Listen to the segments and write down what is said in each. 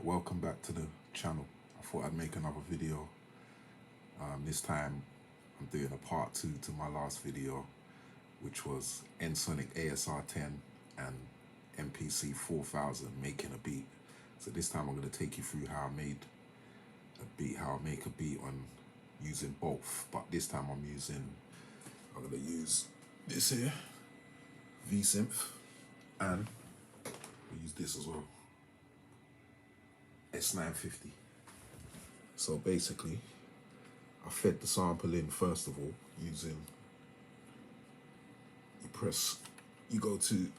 welcome back to the channel. I thought I'd make another video. This time I'm doing a part 2 to my last video, which was Ensoniq Asr 10 and Mpc 4000 making a beat. So this time I'm going to take you through how I made a beat, how I make a beat on using both. But this time I'm going to use this here, V-Synth, and I'll use this as well, S950. So basically, I fed the sample in first of all using, you go to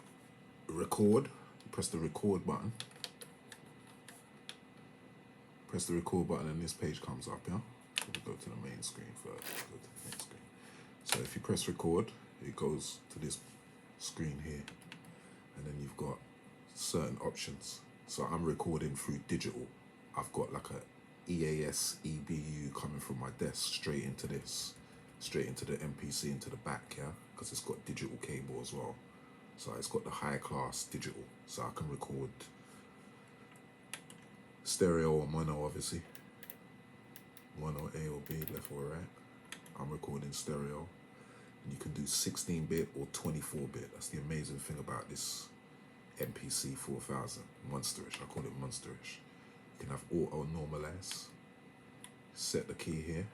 record, press the record button. Press the record button and this page comes up, yeah? We'll go to the main screen first. Go to the main screen. So if you press record, it goes to this screen here. And then you've got certain options. So I'm recording through digital. I've got like a EAS EBU coming from my desk straight into this, straight into the MPC, into the back, yeah? Because it's got digital cable as well. So it's got the high class digital. So I can record stereo or mono, obviously. Mono A or B, left or right. I'm recording stereo. And you can do 16-bit or 24-bit. That's the amazing thing about this Mpc 4000. Monsterish, I call it monsterish. You can have auto normalize. Set the key here.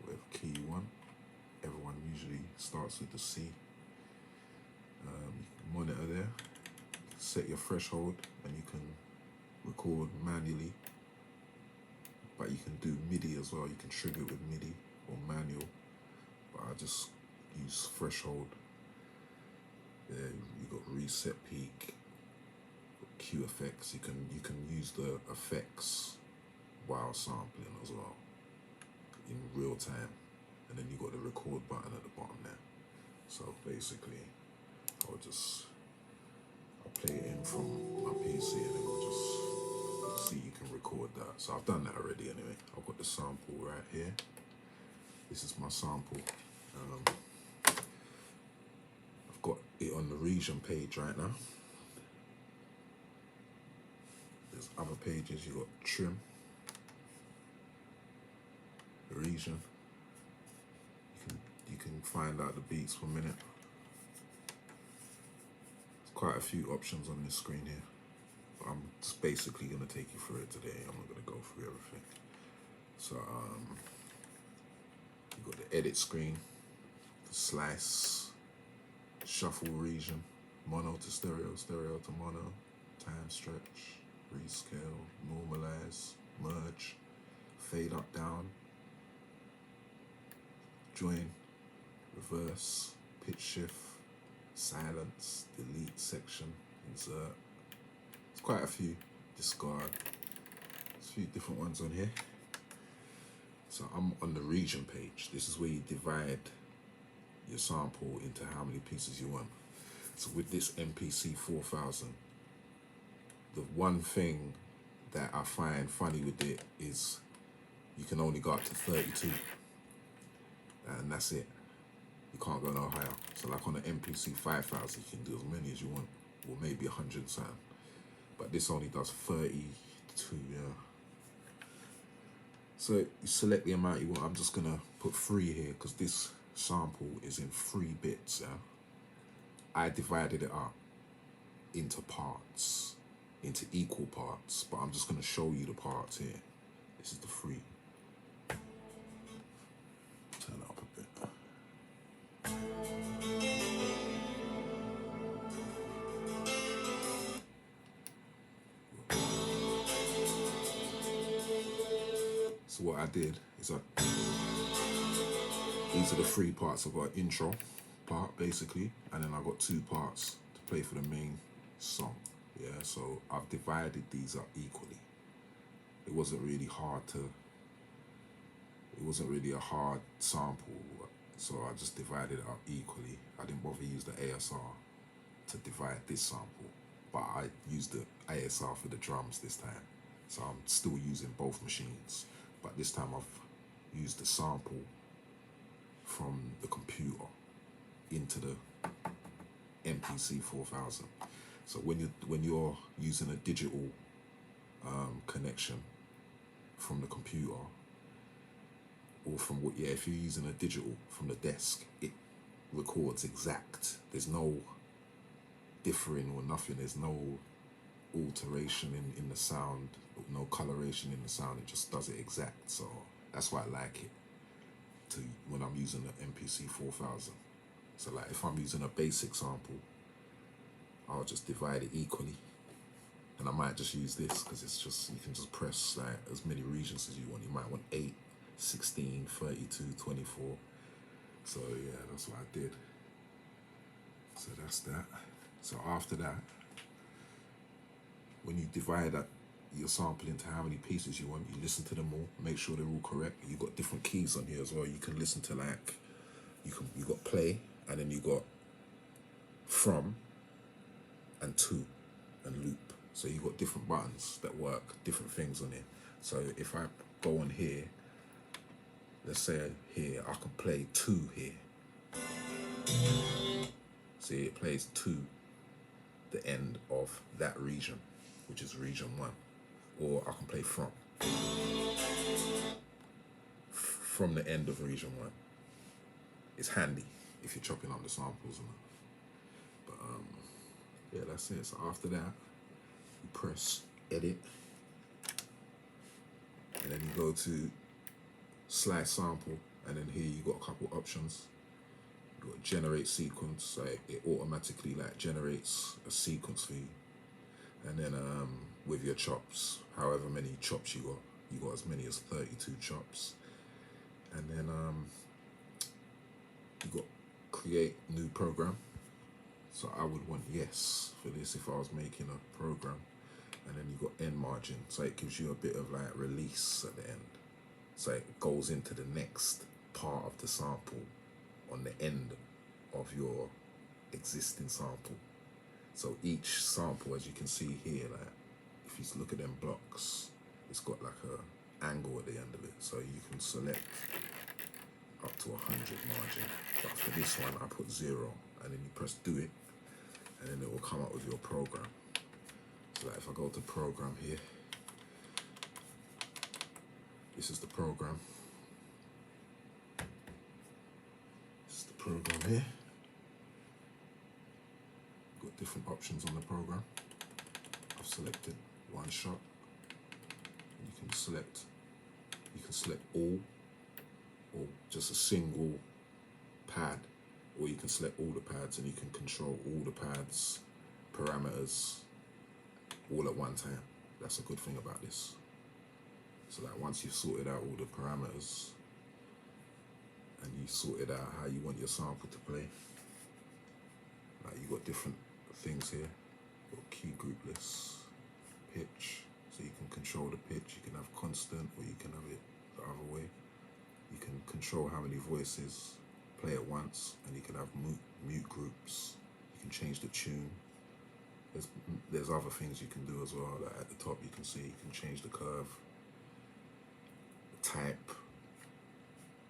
Whatever key you want. Everyone usually starts with the C. Monitor there. Set your threshold and you can record manually, but you can do MIDI as well. You can trigger it with MIDI or manual, but I just use threshold. There you got reset peak, Q effects. You can use the effects while sampling as well in real time, and then you got the record button at the bottom there. So basically, I'll play it in from my PC and then we'll just see you can record that. So I've done that already anyway. I've got the sample right here. This is my sample. I've got it on the region page right now. There's other pages. You got trim, the region. You can find out the beats per minute. Quite a few options on this screen here, but I'm just basically going to take you through it today. I'm not going to go through everything. So you got the edit screen, the slice, shuffle region, mono to stereo, stereo to mono, time stretch, rescale, normalize, merge, fade up, down, join, reverse, pitch shift, silence, delete section, insert. There's quite a few. Discard. There's a few different ones on here. So I'm on the region page. This is where you divide your sample into how many pieces you want. So with this Mpc 4000, the one thing that I find funny with it is you can only go up to 32, and that's it. You can't go no higher. So like on the Mpc 5000, you can do as many as you want, or maybe 100 something. But this only does 32, yeah. So you select the amount you want. I'm just gonna put 3 here because this sample is in 3 bits, yeah. I divided it up into parts, into equal parts, but I'm just gonna show you the parts here. This is the 3. Turn it up a bit. So what I did is these are the 3 parts. I've got an intro part basically, and then I got 2 parts to play for the main song. Yeah, so I've divided these up equally. It wasn't really a hard sample, so I just divided it up equally. I didn't bother use the ASR to divide this sample, but I used the ASR for the drums this time. So I'm still using both machines, but this time I've used the sample from the computer into the Mpc 4000. So when you're using a digital connection from the computer, or from what, yeah, if you're using a digital from the desk, it records exact. There's no differing or nothing. There's no alteration in the sound, no coloration in the sound. It just does it exact. So that's why I like it when I'm using the MPC 4000. So like if I'm using a basic sample, I'll just divide it equally, and I might just use this because it's just, you can just press like as many regions as you want. You might want 8, 16, 32, 24. So yeah, that's what I did. So that's that. So after that, when you divide that, your sample into how many pieces you want, you listen to them all, make sure they're all correct. You've got different keys on here as well. You can listen to like, you got play, and then you got from and to and loop. So you've got different buttons that work, different things on it. So if I go on here, let's say here, I can play to here. See, it plays to the end of that region, which is region 1. Or I can play from the end of region 1. It's handy if you're chopping up the samples and that. But yeah, that's it. So after that, you press edit, and then you go to slice sample, and then here you got a couple options. You got generate sequence, so it automatically like generates a sequence for you. And then with your chops, however many chops you got as many as 32 chops. And then you got create new program. So I would want yes for this if I was making a program. And then you got end margin, so it gives you a bit of like release at the end. So it goes into the next part of the sample on the end of your existing sample. So each sample, as you can see here, like if you look at them blocks, it's got like a angle at the end of it. So you can select up to 100 margin. But for this one, I put 0, and then you press do it, and then it will come up with your program. So like if I go to program here, this is the program. This is the program here. Got different options on the program. I've selected one shot. You can select all, or just a single pad, or you can select all the pads, and you can control all the pads, parameters, all at one time. That's a good thing about this. So like once you've sorted out all the parameters and you sorted out how you want your sample to play, like you got different things here. You've got key group lists, pitch, so you can control the pitch. You can have constant, or you can have it the other way. You can control how many voices play at once, and you can have mute groups. You can change the tune. There's other things you can do as well. Like at the top you can see you can change the curve, the type.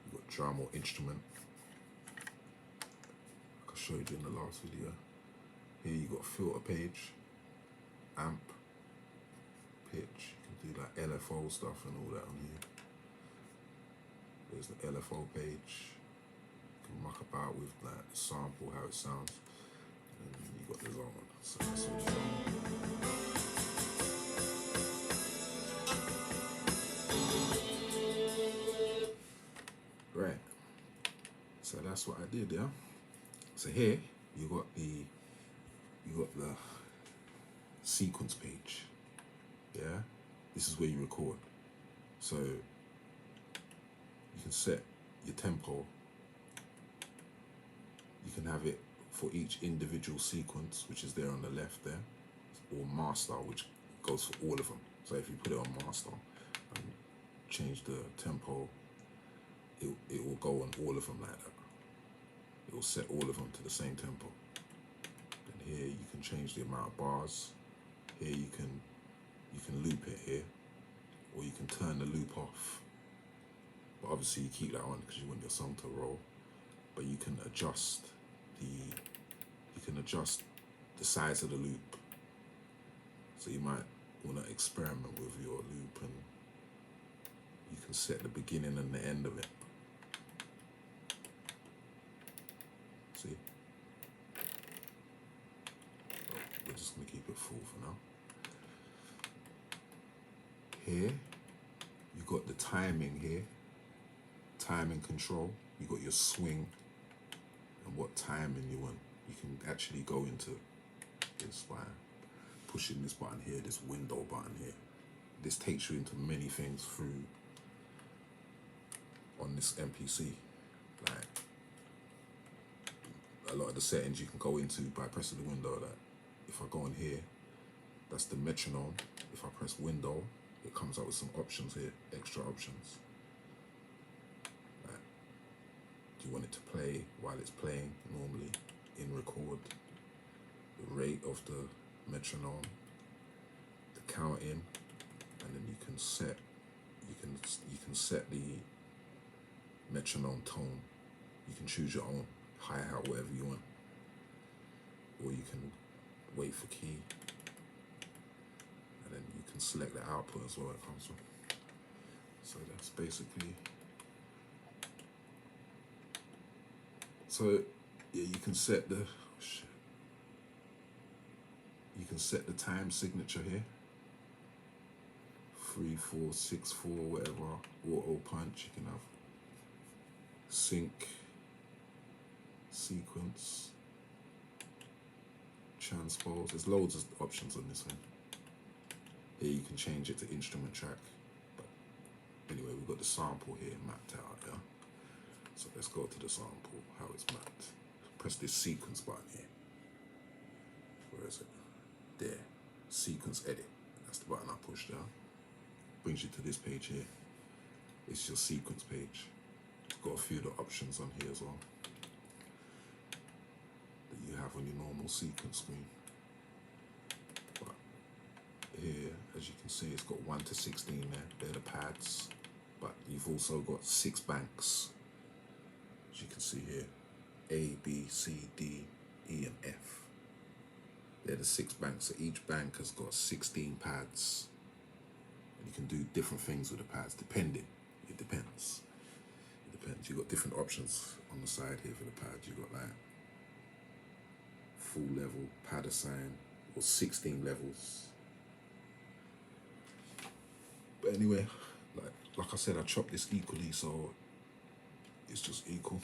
You've got drum or instrument, like I showed you in the last video. Here you got filter page, amp, pitch. You can do like LFO stuff and all that on here. There's the LFO page. You can muck about with like the sample, how it sounds. And you got the zone. So that's all the zone. Right. So that's what I did, yeah. So here you got the sequence page. Yeah. This is where you record. So you can set your tempo. You can have it for each individual sequence, which is there on the left there, or master, which goes for all of them. So if you put it on master and change the tempo, it will go on all of them like that. It will set all of them to the same tempo. And here you can change the amount of bars. Here you can loop it here, or you can turn the loop off. But obviously you keep that on because you want your song to roll. But you can adjust the size of the loop. So you might want to experiment with your loop, and you can set the beginning and the end of it. See? So we're just going to keep it full for now. Here, you got the timing here, timing control. You got your swing and what timing you want. You can actually go into this by pushing this button here, this window button here. This takes you into many things through on this MPC. Like a lot of the settings you can go into by pressing the window. Like if I go in here, that's the metronome. If I press window, it comes up with some options here, extra options. Like, do you want it to play while it's playing normally in record? The rate of the metronome, the counting, and then you can set the metronome tone. You can choose your own hi-hat, whatever you want, or you can wait for key, and then you can select the output as well it comes from. So that's basically, so yeah, you can set the time signature here, 3, 4, 6, 4, whatever, auto punch. You can have sync, sequence, transpose. There's loads of options on this one. Here you can change it to instrument track. But anyway, we've got the sample here mapped out, yeah? So let's go to the sample, how it's mapped. Press this sequence button here. Where is it? There. Sequence edit. That's the button I pushed down. Brings you to this page here. It's your sequence page. It's got a few of the options on here as well that you have on your normal sequence screen. But here, as you can see, it's got 1 to 16 there. They're the pads. But you've also got 6 banks. As you can see here, A, B, C, D, E, and F. They're the 6 banks. So each bank has got 16 pads. And you can do different things with the pads, depending. It depends. It depends. You've got different options on the side here for the pads. You've got like full level, pad assign, or 16 levels. But anyway, like I said, I chopped this equally, so it's just equal.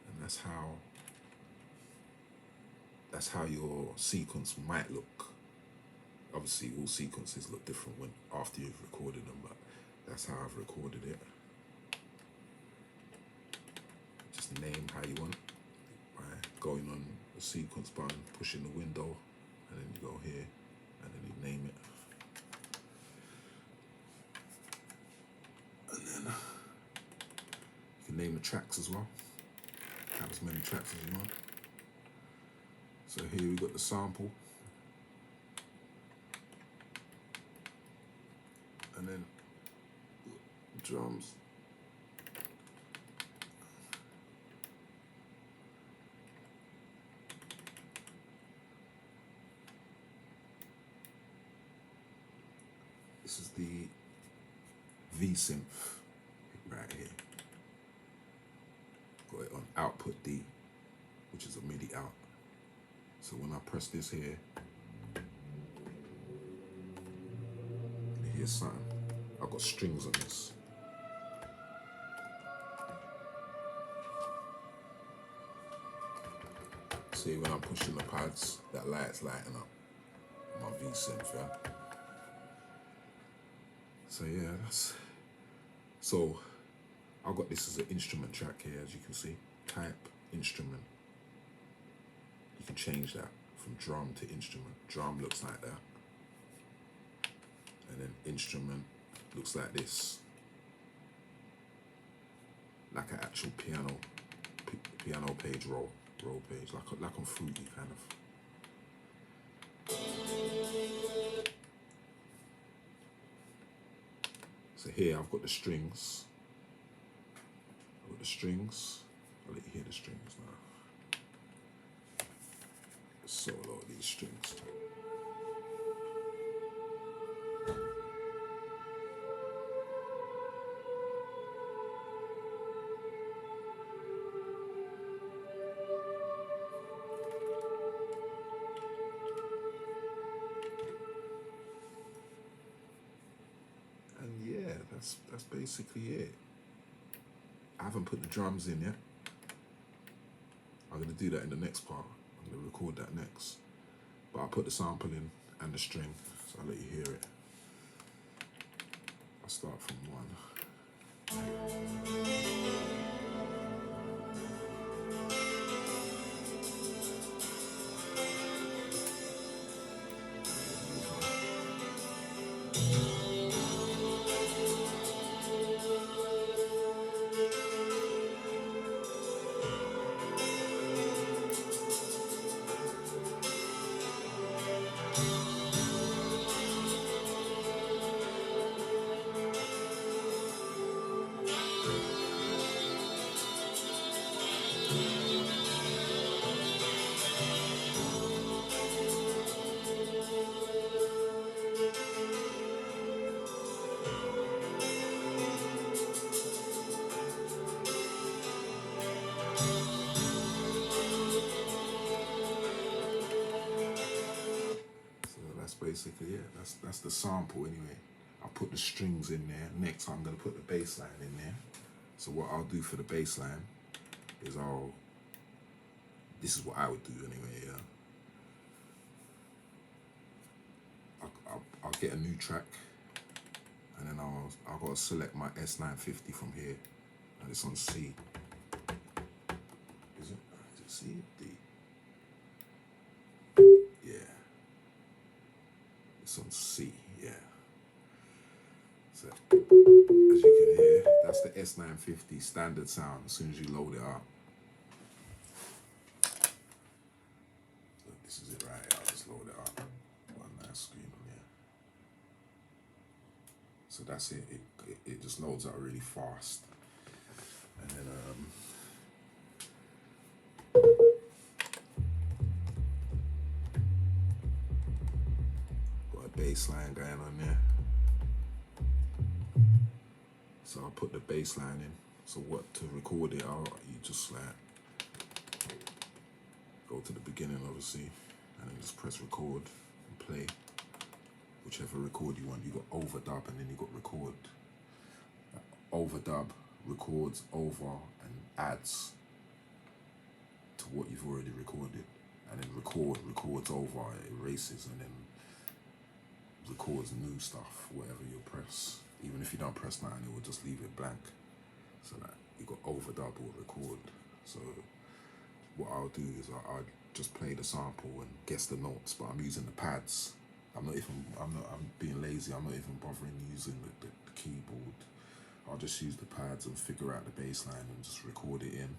And that's how your sequence might look. Obviously, all sequences look different when after you've recorded them, but that's how I've recorded it. Just name how you want it by going on the sequence button, pushing the window, and then you go here, and then you name it. And then you can name the tracks as well. Have as many tracks as you want. So here we got the sample. And then drums. This is the V-Synth right here. Got it on output D, which is a MIDI out. So when I press this here, here's something. I've got strings on this. See, when I'm pushing the pads, that light's lighting up my V-Synth, yeah? So yeah, so I've got this as an instrument track here, as you can see. Type instrument. You can change that from drum to instrument. Drum looks like that. And then instrument looks like this. Like an actual piano page roll page, like on Fruity kind of. So here I've got the strings. I'll let you hear the strings now. Solo these strings. that's basically it. I haven't put the drums in yet. I'm gonna do that in the next part. I'm gonna record that next. But I'll put the sample in and the string, so I'll let you hear it. I'll start from 1. Basically it. That's the sample anyway. I'll put the strings in there. Next I'm gonna put the bass line in there. So what I'll do for the bass line is this is what I would do anyway, yeah. I'll get a new track and then I'll gotta select my S950 from here, and it's on C. Is it C? D? On C, yeah. So as you can hear, that's the S950 standard sound as soon as you load it up. So this is it right here. I'll just load it up. One nice screen on here. So that's it. It just loads up really fast. And then bass line going on there. So I'll put the bass line in. So what, to record it out, you just like go to the beginning obviously, and then just press record and play. Whichever record you want. You got overdub and then you got record. Overdub records over and adds to what you've already recorded. And then records over, it erases, and then records new stuff, whatever you press. Even if you don't press nothing, it will just leave it blank. So that you got overdub or record. So what I'll do is I'll just play the sample and guess the notes, but I'm using the pads. I'm being lazy. I'm not even bothering using the keyboard. I'll just use the pads and figure out the bass line and just record it in,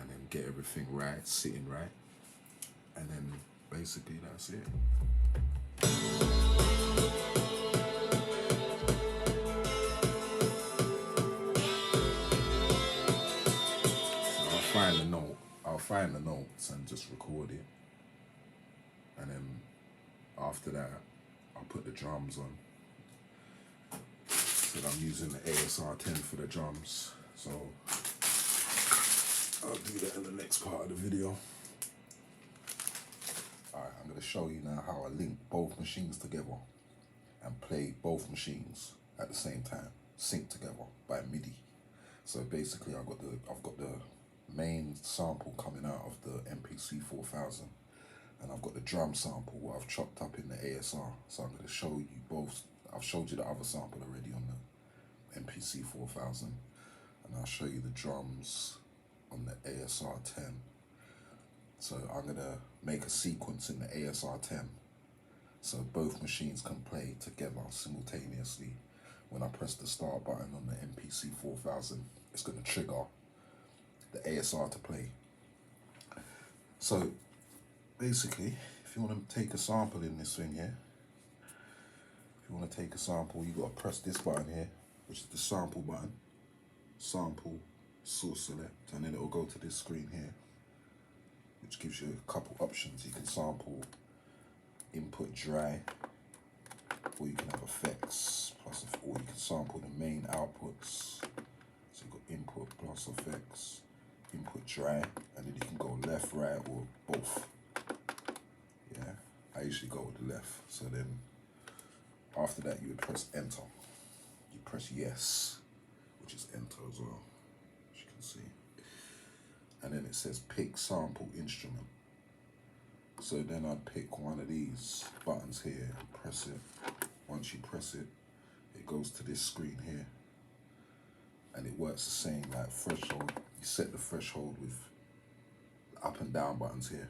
and then get everything right, sitting right, and then basically that's it. I'll find the notes and just record it, and then after that I'll put the drums on. So I'm using the ASR 10 for the drums, so I'll do that in the next part of the video. Alright, I'm going to show you now how I link both machines together and play both machines at the same time, sync together by MIDI. So basically I've got the main sample coming out of the Mpc 4000, and I've got the drum sample what I've chopped up in the ASR. So I'm going to show you both. I've showed you the other sample already on the Mpc 4000, and I'll show you the drums on the ASR 10. So I'm going to make a sequence in the ASR 10 so both machines can play together simultaneously. When I press the start button on the Mpc 4000, it's going to trigger the ASR to play. So basically, if you want to take a sample in this thing here, if you want to take a sample, you got to press this button here, which is the sample button, sample, source select, and then it will go to this screen here, which gives you a couple options. You can sample input dry, or you can have effects, or you can sample the main outputs. So you've got input plus effects, input dry, and then you can go left, right, or both. Yeah, I usually go with the left. So then after that you would press enter. you press yes, which is enter as well, as you can see. And then it says pick sample instrument. So then I'd pick one of these buttons here and press it. Once you press it, it goes to this screen here. And it works the same like threshold. You set the threshold with up and down buttons here.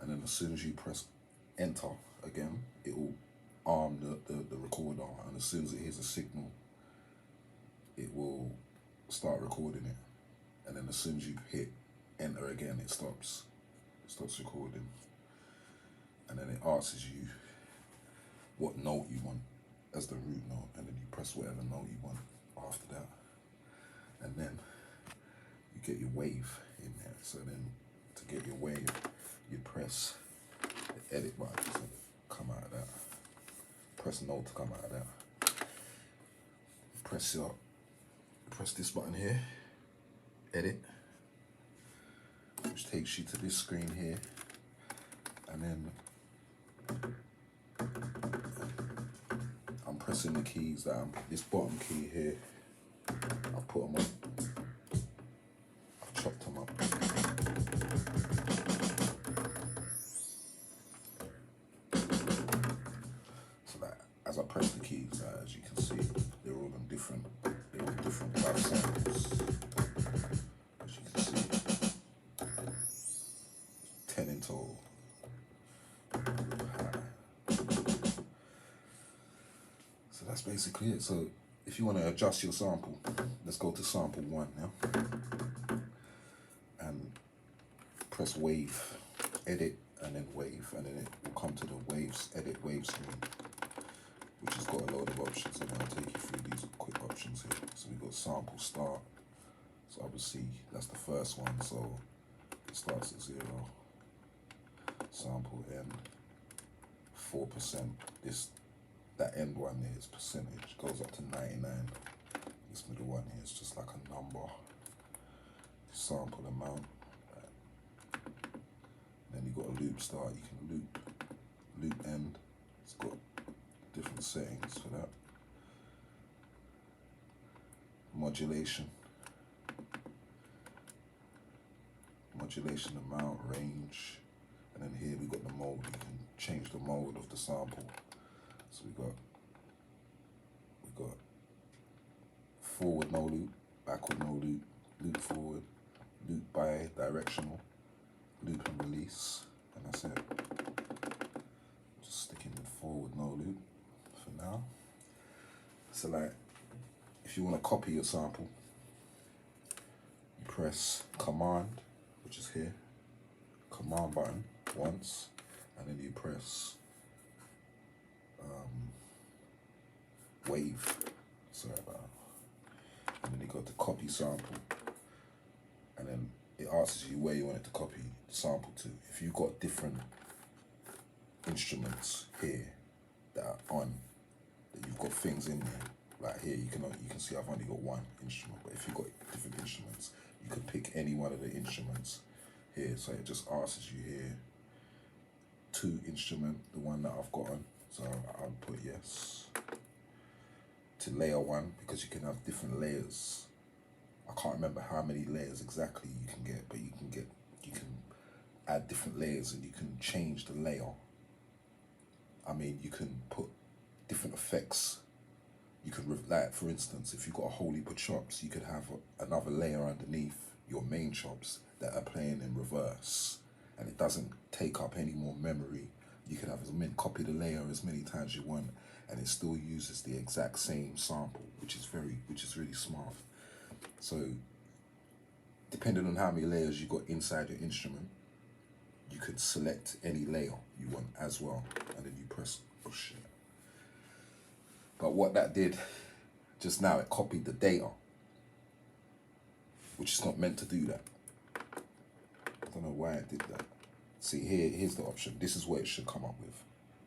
And then as soon as you press enter again, it will arm the recorder, and as soon as it hears a signal, it will start recording it. And then as soon as you hit enter again, it stops recording. And then it asks you what note you want as the root note, and then you press whatever note you want after that. And then you get your wave in there. So then to get your wave, you press the edit button to come out of that. Press no to come out of that. Press this button here, edit, which takes you to this screen here. And then I'm pressing the keys down. This bottom key here, I've put them up. I've chopped them up. So that as I press the keys, as you can see, they're all on different life cycles. As you can see, 10 in total. So that's basically it. So if you want to adjust your sample, let's go to sample 1 now. And press wave, edit, and then wave. And then it will come to the waves, edit wave screen, which has got a load of options. And I'll take you through these quick options here. So we've got sample start. So obviously that's the first one. So it starts at 0. Sample end, 4%. That end one there is percentage, goes up to 99. This middle one here is just like a number. Sample amount. Then you got a loop start, you can loop end. It's got different settings for that. Modulation amount, range. And then here we got the mode. You can change the mode of the sample. So we got forward no loop, backward no loop, loop forward, loop bi-directional, loop and release, and that's it. Just sticking with forward no loop for now. So like, if you want to copy your sample, you press command, which is here, command button once, and then you press wave, sorry about that. And then you go to copy sample, and then it asks you where you want it to copy the sample to. If you've got different instruments here that are on, that you've got things in there, like here you can see I've only got one instrument, but if you've got different instruments, you can pick any one of the instruments here. So it just asks you here, 2 instrument, the one that I've got on, so I'll put yes. To layer 1, because you can have different layers. I can't remember how many layers exactly you can get, but you can add different layers and you can change the layer. I mean, you can put different effects. You could, like for instance, if you've got a whole heap of chops, you could have another layer underneath your main chops that are playing in reverse, and it doesn't take up any more memory. You can have copy the layer as many times you want, and it still uses the exact same sample, which is really smart. So depending on how many layers you got inside your instrument, you could select any layer you want as well, and then you press, oh shit. But what that did just now, it copied the data, which is not meant to do that. I don't know why it did that. See, here's the option. This is what it should come up with.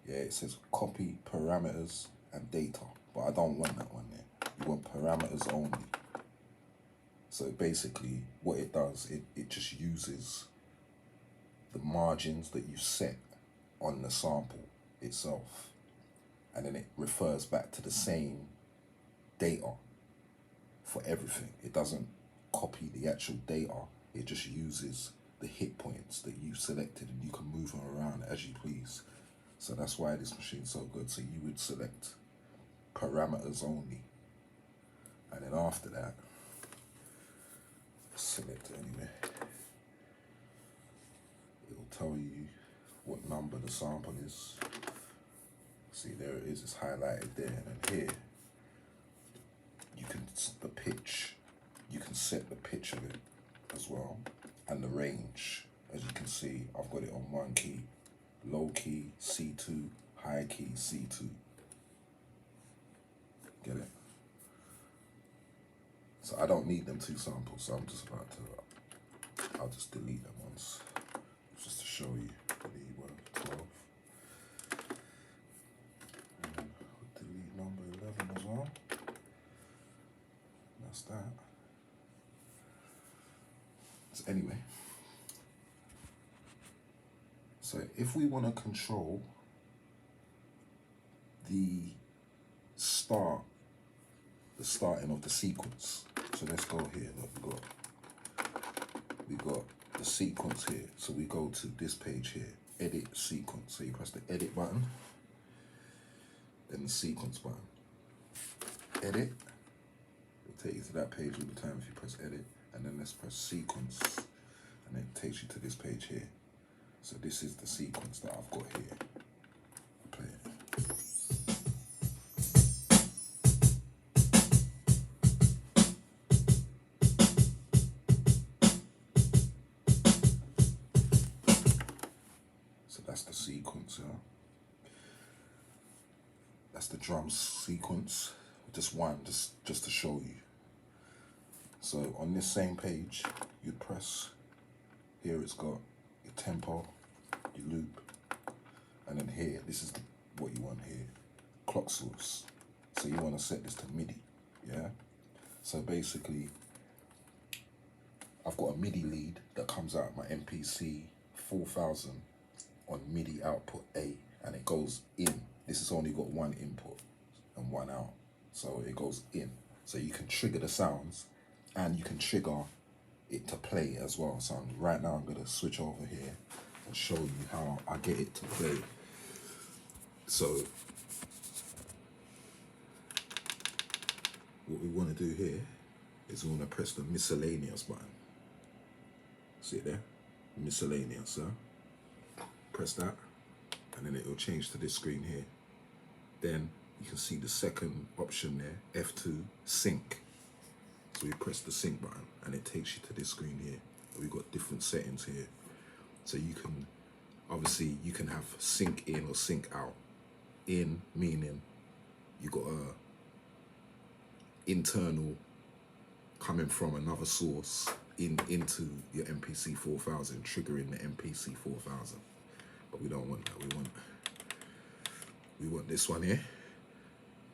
Yeah, it says copy parameters and data, but I don't want that one there. You want parameters only. So basically what it does, it just uses the margins that you set on the sample itself, and then it refers back to the same data for everything. It doesn't copy the actual data, it just uses the hit points that you selected, and you can move them around as you please. So that's why this machine's so good. So you would select parameters only, and then after that, select it anyway. It'll tell you what number the sample is. See, there it is, it's highlighted there, and then here, you can, the pitch, you can set the pitch of it as well, and the range. As you can see, I've got it on 1 key, low key, C2, high key, C2. Get it? So I don't need them 2 samples, so I'm just about to, I'll just delete them once, just to show you the 12. And delete number 11 as well. That's that. So anyway, so if we want to control the starting of the sequence, so let's go here. Look, we got the sequence here. So we go to this page here, edit sequence. So you press the edit button, then the sequence button. Edit. It'll take you to that page all the time if you press edit, and then let's press sequence, and it takes you to this page here. So this is the sequence that I've got here. Play it. So that's the sequence, yeah? That's the drums sequence. Just one, just to show you. So on this same page, you'd press, here it's got your tempo, your loop, and then here, this is what you want here, clock source. So you want to set this to MIDI, yeah? So basically, I've got a MIDI lead that comes out of my MPC 4000 on MIDI output A, and it goes in. This has only got 1 input and 1 out. So it goes in. So you can trigger the sounds, and you can trigger it to play as well. So right now I'm gonna switch over here and show you how I get it to play. So what we wanna do here is we wanna press the miscellaneous button. See it there? Miscellaneous, so press that, and then it will change to this screen here. Then you can see the second option there, F2, sync. So we press the sync button, and it takes you to this screen here. We've got different settings here. So you can, obviously, you can have sync in or sync out. In, meaning you got a internal coming from another source into your MPC 4000, triggering the MPC 4000. But we don't want that. We want this one here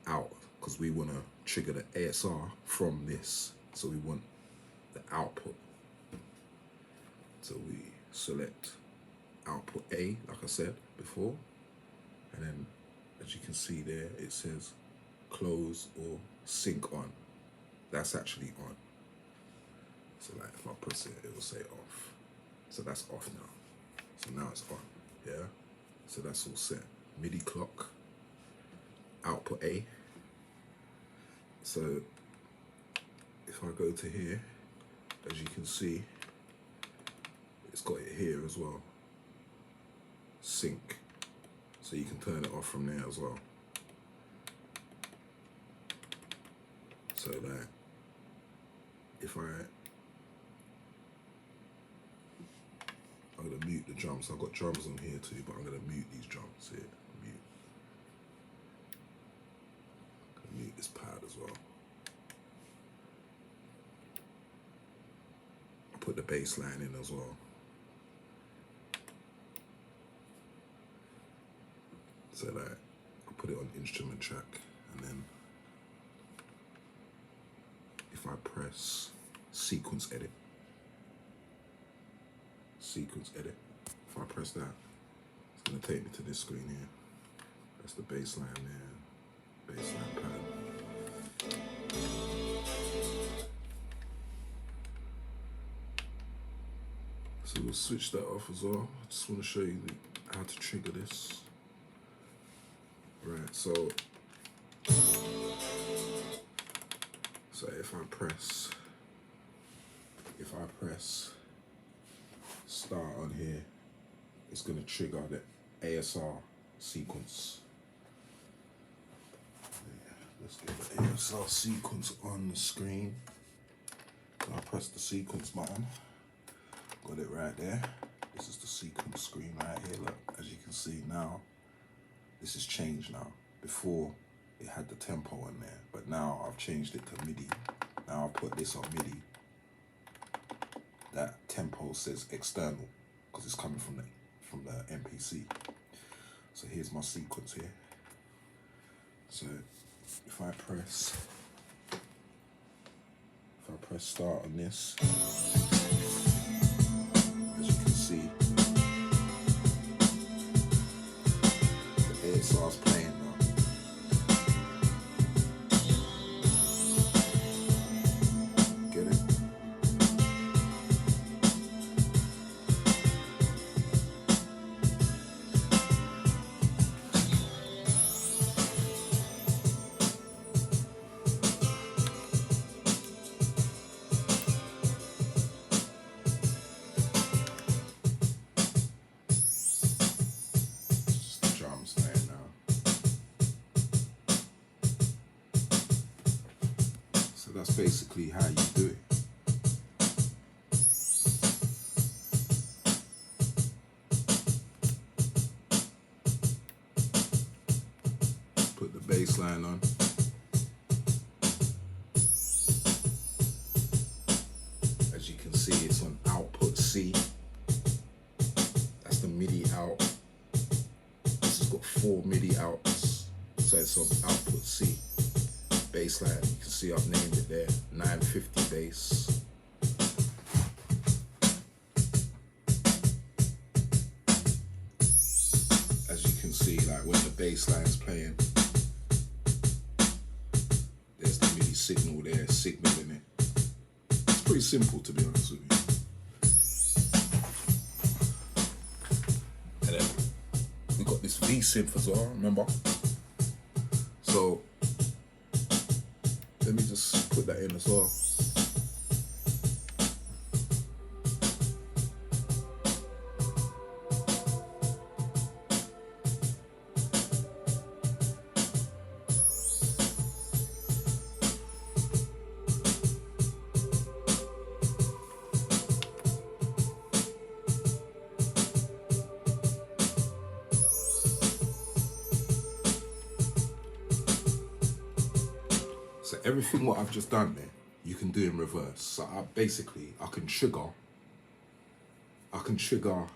out, because we want to trigger the ASR from this. So we want the output. So we select output A, like I said before, and then as you can see there, it says close or sync on. That's actually on. So like if I press it, it will say off. So that's off now. So now it's on, yeah? So that's all set. MIDI clock, output A. So if I go to here, as you can see, it's got it here as well. Sync. So you can turn it off from there as well. So that if I'm gonna mute the drums. I've got drums on here too, but I'm gonna mute these drums here. Mute. Mute this pad as well. I'll put the bass line in as well. So that I'll put it on instrument track, and then if I press sequence edit, if I press that, gonna take me to this screen here. That's the bass line there, bass line pad. So we'll switch that off as well. I just want to show you how to trigger this. Right, so if I press start on here, it's going to trigger the ASR sequence. Let's get the ASR sequence on the screen. So I press the sequence button. Got it right there. This is the sequence screen right here. Look, as you can see now, this has changed now. Before it had the tempo in there, but now I've changed it to MIDI. Now I'll put this on MIDI. That tempo says external because it's coming from the MPC. So here's my sequence here. So if I press start on this, as you can see, the ASR's playing now. Get it? That's basically how you do it. Put the bass line on. As you can see, it's on output C. That's the MIDI out. This has got 4 MIDI outs, so it's on output C. Bass line, you can see I've named it there, 950 bass. As you can see, like when the bass line's playing, there's the MIDI signal there, signaling it. It's pretty simple, to be honest with you. And then we've got this V-Synth as well, remember? So let me just put that in as well. So everything what I've just done there, you can do in reverse. So I can trigger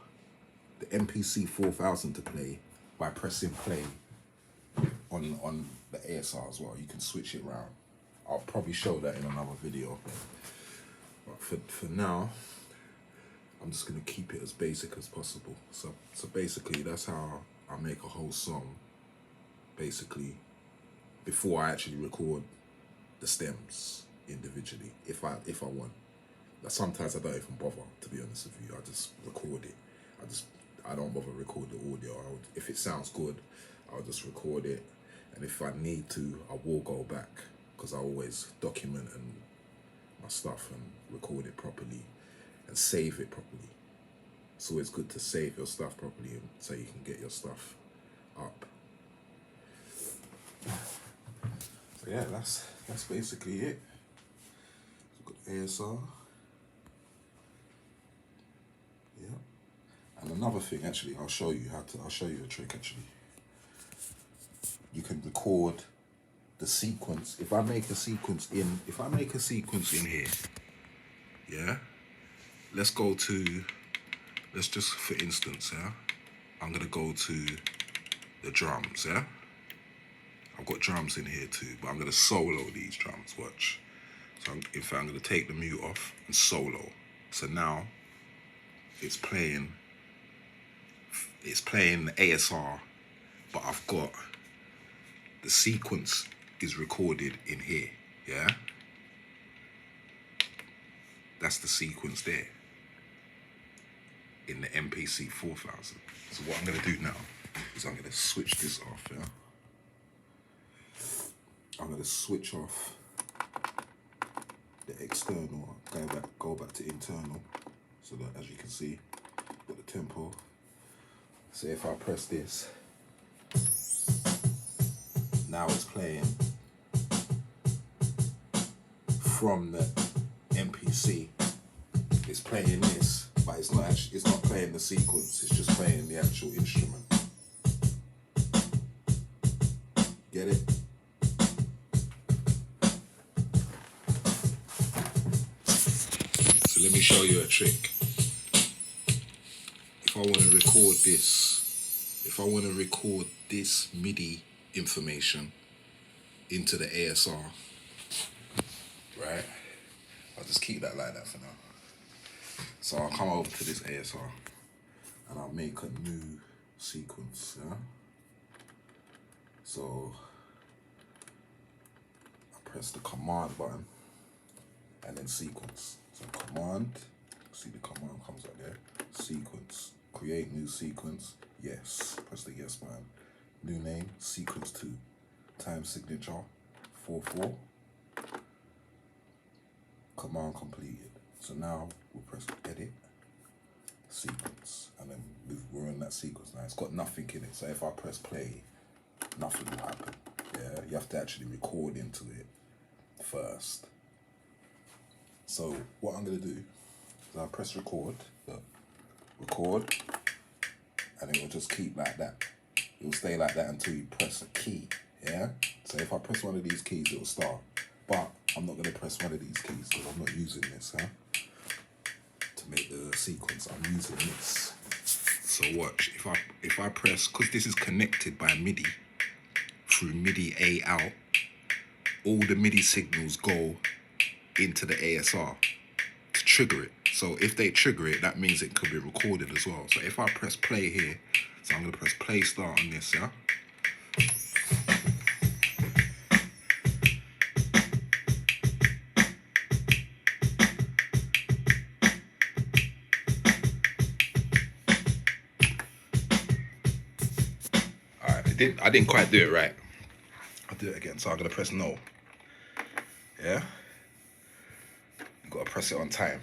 the MPC 4000 to play by pressing play on the ASR as well. You can switch it around. I'll probably show that in another video. But for now, I'm just gonna keep it as basic as possible. So basically that's how I make a whole song, basically, before I actually record the stems individually, if I want. Like sometimes I don't even bother, to be honest with you. I just record it. I don't bother record the audio. If it sounds good, I'll just record it, and if I need to, I will go back, because I always document and my stuff and record it properly and save it properly. It's always good to save your stuff properly so you can get your stuff up. So yeah, that's basically it. We've got ASR. Yeah. And another thing, actually, I'll show you a trick actually. You can record the sequence. If I make a sequence in here, yeah. Let's just, for instance, yeah, I'm gonna go to the drums, yeah. I've got drums in here too, but I'm gonna solo these drums, watch. So in fact, I'm gonna take the mute off and solo. So now it's playing it's playing the ASR, but I've got the sequence is recorded in here, yeah? That's the sequence there in the MPC 4000. So what I'm gonna do now is I'm gonna switch this off, yeah? I'm gonna switch off the external, go back to internal, so that as you can see, got the tempo. So if I press this, now it's playing from the MPC. It's playing this, but it's not actually, it's not playing the sequence, it's just playing the actual instrument. Get it? So let me show you a trick. If I want to record this, MIDI information into the ASR, right? I'll just keep that like that for now. So I'll come over to this ASR and I'll make a new sequence, yeah? So I press the command button and then sequence. So command, see the command comes up there, sequence, create new sequence, yes, press the yes button. New name, sequence 2, time signature, 44, command completed. So now we'll press edit, sequence, and then we're in that sequence now. It's got nothing in it, so if I press play, nothing will happen. Yeah, you have to actually record into it first. So what I'm gonna do is I'll press record, record, and it will just keep like that. It will stay like that until you press a key, yeah? So if I press one of these keys, it will start. But I'm not gonna press one of these keys because I'm not using this, huh? To make the sequence, I'm using this. So watch, if I press, because this is connected by MIDI, through MIDI A out, all the MIDI signals go into the ASR to trigger it. So if they trigger it, that means it could be recorded as well. So if I press play here, so I'm gonna press play start on this, yeah? All right, I didn't quite do it right. I'll do it again. So I'm gonna press no. Yeah? You gotta press it on time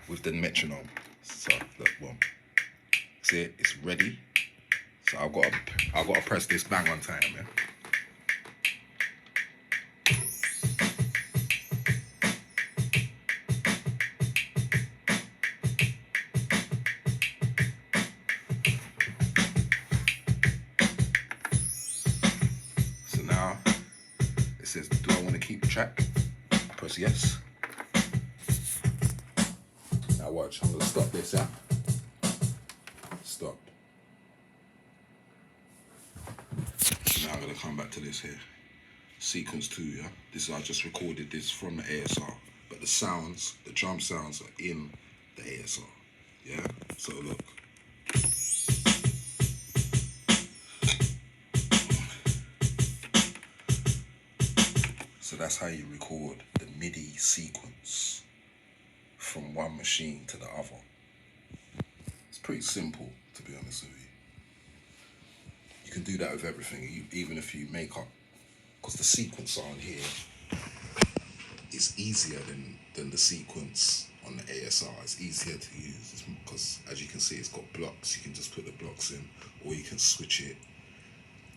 with the metronome. So look, boom. See it? It's ready. So I've got to press this bang on time, man. So now it says, do I want to keep track? I press yes. Now watch, I'm gonna stop this, yeah? Stop. Now I'm gonna come back to this here. Sequence 2, yeah? I just recorded this from the ASR, but the sounds, the drum sounds are in the ASR, yeah? So look. So that's how you record the MIDI sequence from one machine to the other. It's pretty simple, to be honest with you. You can do that with everything, even if you make up, because the sequence on here is easier than the sequence on the ASR. It's easier to use because, as you can see, it's got blocks. You can just put the blocks in, or you can switch it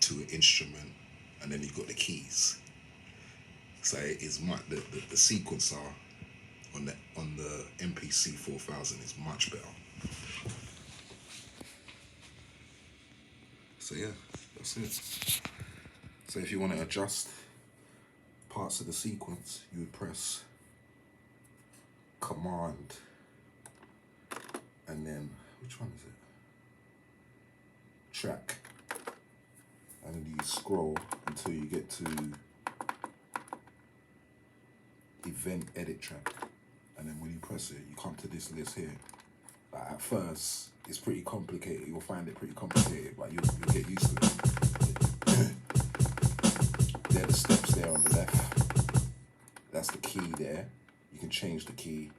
to an instrument, and then you've got the keys. So it is much, the sequencer on the MPC 4000 is much better. So yeah, that's it. So if you want to adjust parts of the sequence, you would press Command, and then, which one is it? Track. And then you scroll until you get to Event Edit Track. And then when you press it, you come to this list here. Like at first, it's pretty complicated. You'll find it pretty complicated, but you'll get used to it. There are the steps there on the left. That's the key there. You can change the key,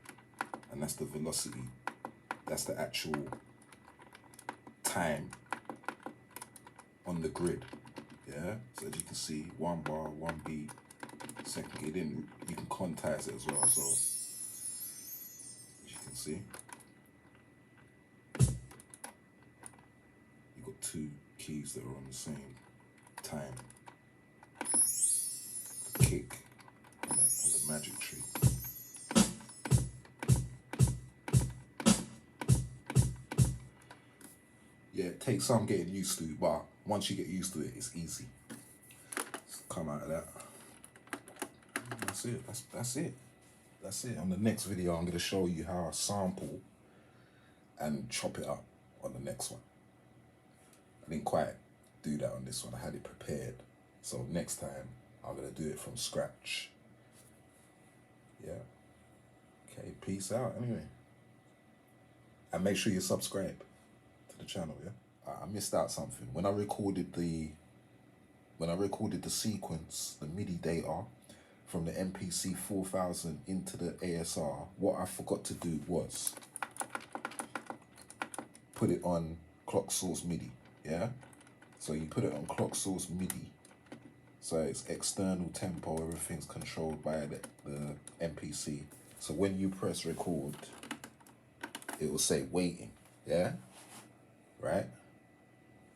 and that's the velocity. That's the actual time on the grid. Yeah. So as you can see, 1 bar, 1 beat, second key. Then you can quantize it as well. So as you can see, you've got 2 keys that are on the same time. The kick and the magic tree. Yeah, it takes some getting used to, but once you get used to it, it's easy. Just come out of that. That's it. That's it. That's it. On the next video, I'm going to show you how I sample and chop it up on the next one. I didn't quite do that on this one. I had it prepared. So next time, I'm going to do it from scratch. Yeah. Okay, peace out anyway. And make sure you subscribe to the channel, yeah? I missed out something. When I recorded the sequence, the MIDI data from the Mpc 4000 into the ASR, what I forgot to do was put it on clock source MIDI, yeah? So you put it on clock source MIDI, so it's external tempo, everything's controlled by the MPC. So when you press record, it will say waiting, yeah? Right?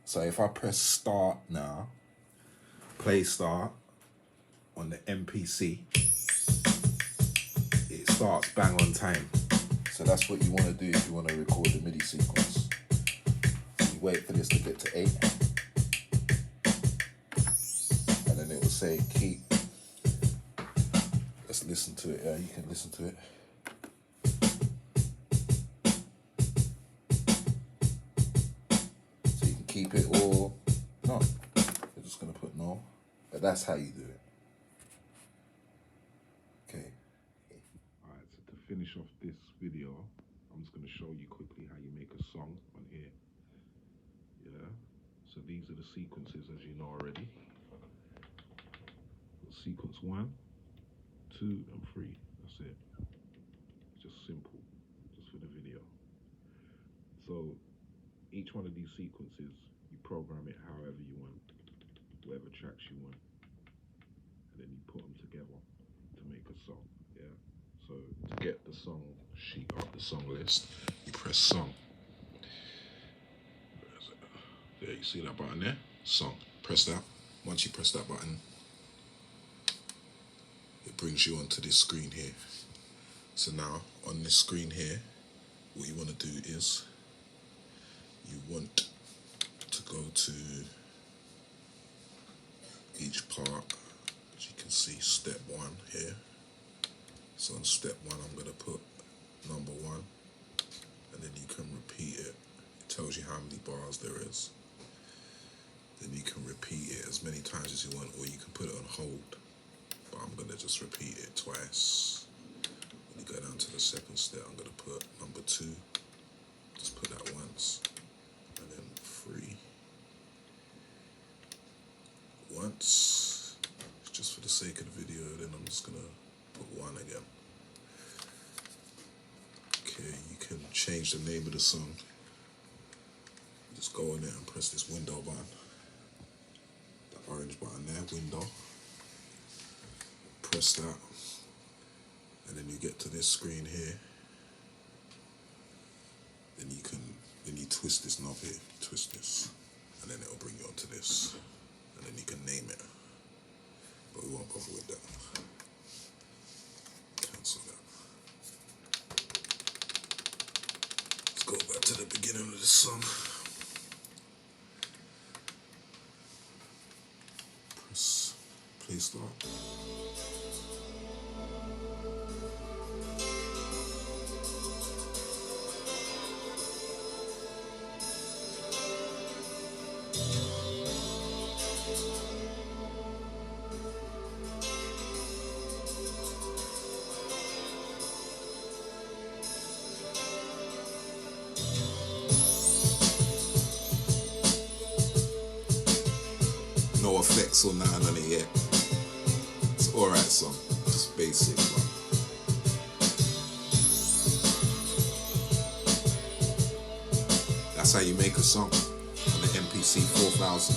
So if I press start now, play start on the MPC, it starts bang on time. So that's what you want to do if you want to record the MIDI sequence. You wait for this to get to 8, and then it will say keep. Let's listen to it. Yeah, you can listen to it. Keep it or not. We're just going to put no, but that's how you do it. Okay. Alright, so to finish off this video, I'm just going to show you quickly how you make a song on here. Yeah, so these are the sequences as you know already. Sequence 1, 2, and 3. That's it. It's just simple, just for the video. So each one of these sequences, you program it however you want, whatever tracks you want, and then you put them together to make a song, yeah? So to get the song sheet up, the song list, you press song. Where is it? There, you see that button there? Song. Press that. Once you press that button, it brings you onto this screen here. So now, on this screen here, what you want to do is, you want to go to each part. As you can see, step 1 here. So on step 1, I'm going to put number 1, and then you can repeat it. It tells you how many bars there is. Then you can repeat it as many times as you want, or you can put it on hold. But I'm going to just repeat it twice. When you go down to the second step, I'm going to put number 2. Just put that once. And then 3 once, just for the sake of the video. Then I'm just gonna put 1 again. Okay, you can change the name of the song. Just go in there and press this window button, the orange button there, window. Press that, and then you get to this screen here. Then you twist this knob here, twist this, and then it'll bring you onto this, and then you can name it, but we won't bother with that. Cancel that. Let's go back to the beginning of the song. Press play start. effects or nothing on it yet. It's alright song, just basic, but that's how you make a song on the MPC 4000.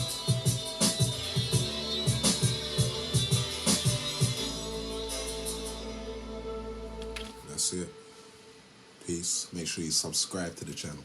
That's it. Peace. Make sure you subscribe to the channel.